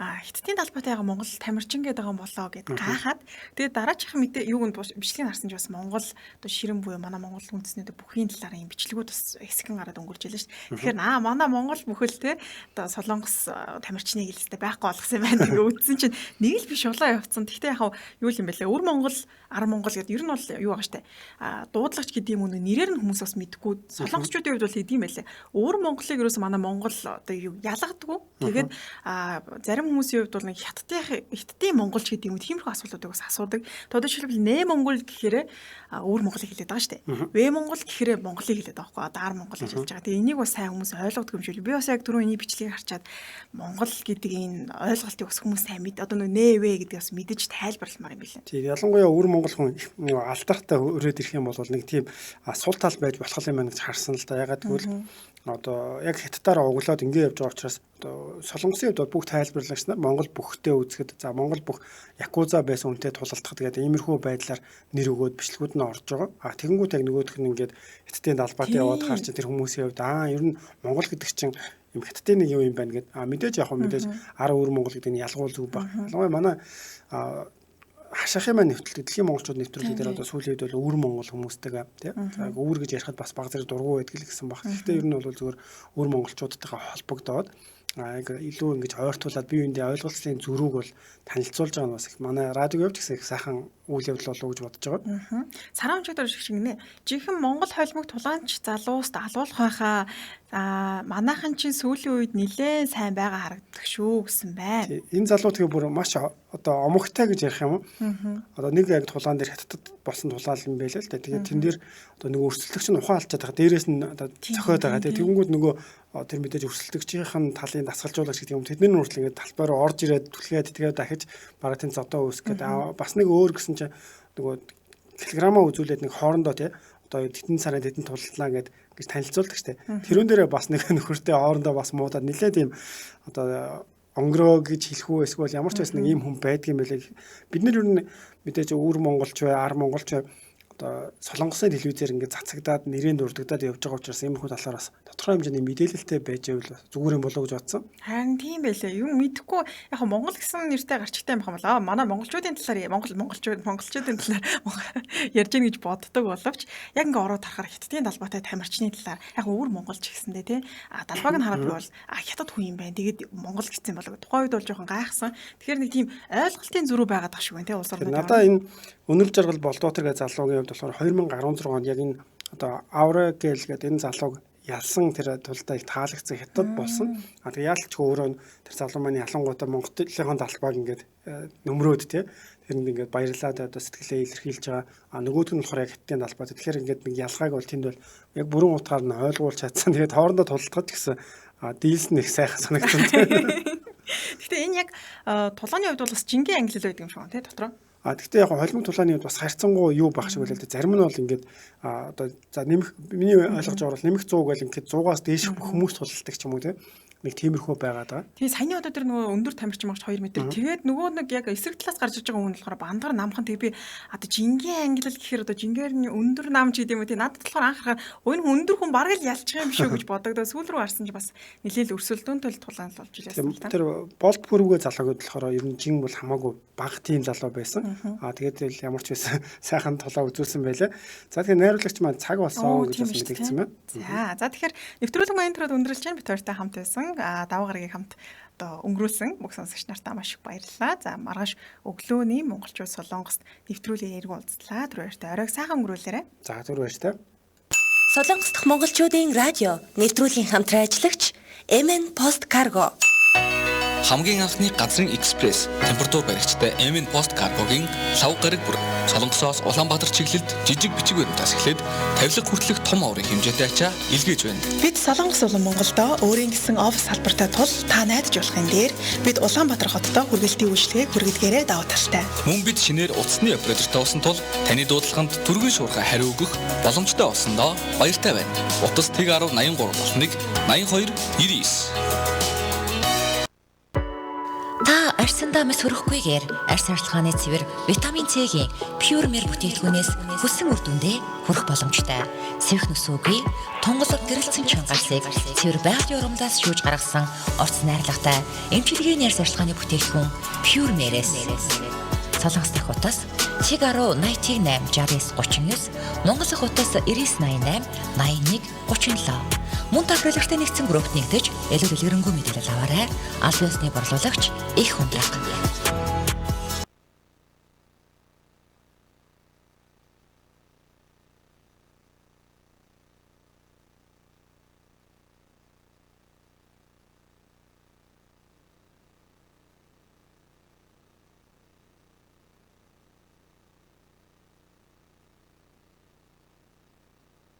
хиттийн талбайтай байгаа Монгол тамирчин гэдэг юм болоо гэд гайхаад тэгээд дараачихын мэдээ юуг нь бичлэгийг харсан чи бас Монгол одоо ширэн буюу манай Монгол үндэснүүд бүхний талаар юм бичлэгүүд бас хэсгэн гараад өнгөрч илээ шүү дээ. Тэгэхээр манай Монгол бүхэл те одоо Солонгос тамирчныг хэлстэй байхгүй болгосон юм байна. Тэгээд үдсэн чинь нэг л биш улаа явцсан. Гэхдээ яг юу юм бэ лээ. Өр Монгол, Ар Монгол гэдэг ер нь бол юу байгаа штэ. Дуудлагч гэдэг юм уу нэрээр хүмүүс бас мэдгүй солонгосчуудын хувьд бол хэдийм байлээ. Өөр Монголыг ерөөсөө манай Монгол одоо юу ялгадаггүй. Тэгээд зарим хүмүүсийн хувьд бол нэг хятадын монголч гэдэг юм тиймэрхүү асуултуудыг бас асуудаг. Одоо жишээлбэл нэ монгол гэхээр өөр монголыг хэлээд байгаа шүү дээ. Вэ монгол гэхээр монголыг хэлээд байгаа байхгүй. Одоо ар монгол гэж хэлж байгаа. Тэгээд энийг бас сайн хүмүүс ойлгодог юм шиг л. Би бас яг түрүү энийг бичлэгийг харчаад монгол гэдэг энэ ойлголтыг бас хүмүүс сайн мэд. Одоо нэ вэ гэдгийг бас мэдэж тайлбарламаар юм билээ. Тийм ялангуяа өөр монгол хүн алдартай өрөөд ирэх юм бол нэг тийм сул тал байж болох юм байна гэж харсан л да. Ягаад гэвэл одоо яг хятадаараа оглоод ингэ явж байгаа учраас одоо солонгосын хувьд бүх тайлбарлагч нар Монгол бүхтэй үзэхэд за Монгол бүх якуза байсан үнтэй тулалдахад гэдэг иймэрхүү байдлаар нэр өгөөд бичлэгүүд нь орж байгаа. Тэгэнгүүт яг нөгөөх нь ингээд хятадын далбаатай яваад харч тэр хүмүүсийн хувьд ер нь Монгол гэдэг чинь юм хятадын нэг юм байна гэд мэдээж яг мэдээж ар өөр Монгол гэдэг нь ялгуул зүг баг. Ялангуяа манай хашаахын маань нэвтрүүлэг дэлхийн монголчууд нэвтрүүлэг дээр одоо сүүлийн үед бол өвөр монгол хүмүүстэйгээ тийм өвөр гэж ярихад бас баг зэрэг дургуй байдаг л гэсэн баг. Гэхдээ ер нь бол зүгээр өвөр монголчуудтайгаа холбогдоод яг илүү ингэж ойртуулад бие биендээ ойлголцлын зөрүүг бол танилцуулж байгаа нь бас их манай радио явж гэсэн их сайхан үйл явдал болов уу гэж бодож байгаа. Сараа өнчигдөр шиг нэ. Жинхэнэ Монгол холимог тулаанч залууст алуулах байхаа манайхан чинь сүүлийн үед нилээн сайн байгаа харагддаг шүү гэсэн байна. Энэ залуу тэгээ бүр маш одоо омогтой гэж ярих юм уу? Одоо нэг яг тулаан дээр хятадд болсон тулаал юм байлаа л да. Тэгээд тэн дээр одоо нөгөө өрсөлдөгч нь ухаан алчаад байгаа. Дээрээс нь одоо цохиод байгаа. Тэгээд тэгэнгүүт нөгөө тэр мэдээж өрсөлдөгчийн талын дасгалжуулагч гэдэг юм. Тэдний нүртэл ингээд талбай руу орж ирээд түлхээд тэгээд дахиж бараг тэн зодоо үүсгээд бас нэг өөр гэсэн чинь нөгөө килограмма үзүүлээд нэг хоорондоо тий одоо тэтэн сараа тэтэн туллаа гэж танилцуулдаг штэ. Тэрүүн дээрээ бас нэг нөхөртэй хоорондоо бас муудаад нилээд юм одоо онгороо гэж хэлэх үү эсвэл ямар ч байсан нэг юм хүн байдаг юм байлээ. Бид нар ер нь мэдээж өвөр монголч бай, ар монголч бай одоо солонгосын телевизээр ингээд цацагдаад нэрийн дурддагдаад явж байгаа учраас иймэрхүү талаар бас тодорхой хэмжээний мэдээлэлтэй байж байвал зүгээр юм болоо гэж бодсон. Харин тийм байлээ. Юм мэдэхгүй яг Монгол гэсэн нэртэй гарчтай юм байна. Манай монголчуудын талаар монголчуудын талаар ярьж гин гэж боддог боловч яг ингээд ороод харахаар хятадын далбаатай тамирчны талаар яг өвөр монголч гэсэндээ тий далбааг нь хараад бол хятад хүн юм байна. Тэгээд монгол гэсэн болоо. Тухайн үед бол жоохон гайхсан. Тэгэхээр нэг тийм ойлголтын зөрүү байгаад байгаа шүү байна тий улс орнууд. Надаа энэ өнөр жаргал Болдотер гэж залуугийн хувьд болохоор 2016 онд яг энэ одоо Авра гэл гэдэг энэ залууг ялсан тэр тулдаа их таалагдсан хятад болсон. Тэгээ яалтчгүй өөрөө тэр залуу маань ялангуутаа Монголын талбайг ингээд нөмрөөд тий. Тэрэнд ингээд баярлалаа одоо сэтгэлээ илэрхийлж байгаа. Нөгөөдг нь болохоор яг хиттийн талбай. Тэгэхээр ингээд нэг ялгааг бол тэнд бол яг бүрэн утгаар нь ойлгуулж чадсан. Тэгээд хоорондоо тултгаж гэсэн дийлс нэг сайхан санагдсан. Гэхдээ энэ яг тулааны хувьд бол бас жингийн англи байдаг юм шиг байна тий дотроо. Гэхдээ яг холимог тулааны хувьд бас харьцангуй юу байх шиг байлаа. Зарим нь бол ингээд одоо за нэмэх миний ойлгож байгаа бол нэмэх 100 гэл ингээд 100-аас дээш хүмүүс тулалдаг ч юм уу тий. Нэг тиймэрхүү байгаад байгаа. Тэгээ саяны одоо тэр нөгөө өндөр тамирчин магч 2 м. Тэгээд нөгөө нэг яг эсрэг талаас гарч иж байгаа хүн болохоор бандгаар намхан тэг би одоо жингийн ангилал гэхээр одоо жингээр нь өндөр намч гэдэг юм уу тий надад болохоор анхаараа энэ өндөр хүн бараг л ялчих юм шүү гэж бодогдоо сүүл рүү гарсан чи бас нэлээл өрсөлдөөнтэй тулаан болж илээсэн л та. Тэр болт бүрүүгээ залууг болохоор ер нь жин бол хамаагүй бага тийм залуу байсан. Тэгээд ямар ч байсан сайхан тулаа үзүүлсэн байлаа. За тэгэхээр найруулагч маань цаг болсон гэж мэдээлсэн байна. За тэгэхээр нэвтрүүлэг маань төрөд өндөрлж чинь бид хоёртай хамт байсан. Даваа гарагийг хамт одоо өнгөрүүлсэн бүх сонсогч нартаа маш их баярлалаа. За маргааш өглөөний монголчууд Солонгост нэвтрүүлгийн эрг уулзлаа. Түр баяртай оройг сайхан өнгөрүүлээрэй. За түр баяртай. Солонгос дахь монголчуудын радио нэвтрүүлгийн хамтран ажиллагч MN Post Cargo. Хамгийн анхны газрын экспресс температур баригчтай MN Post Cargo-гийн лав гараг бүр Солонгосоос Улаанбаатар чиглэлд жижиг бичиг баримтаас эхлээд тавилга хүртэлх том аврын хэмжээтэй ачаа илгээж байна. Бид Солонгос улан Монголдо өөрийн гэсэн офис салбартай тул та найдаж болохын дээр бид Улаанбаатар хоттой хүргэлтийн үйлчлэгийг хүргэлгээрээ давуу талтай. Мөн бид шинээр утасны оператортай усан тул таны дуудлаганд түргэн шуурхай хариу өгөх боломжтой болсондоо баяртай байна. Утас тэг 1083 болсныг 82 99. Та арьсандаа мэс хөрөхгүйгээр арьс арчилгааны цэвэр витамин С-ийн Pure Mer бүтээгдэхүүнээс хүссэн үр дүндээ хүрэх боломжтой. Сэвх нүсүүгүй тунгалаг гэрэлцэн чангарсыг цэвэр байгаль урамдаас шүүж гаргасан орц найрлагатай эмчилгээний арьс арчилгааны бүтээгдэхүүн Pure Mer-ээс Солонгос дахь утас Тэг 10 88 69 39 Монгол дахь утас 9988 81 37. Мөн та проектын нэгдсэн группт нэгдэж илүү дэлгэрэнгүй мэдээлэл аваарай. Аль биесны борлуулагч их хүндрэг.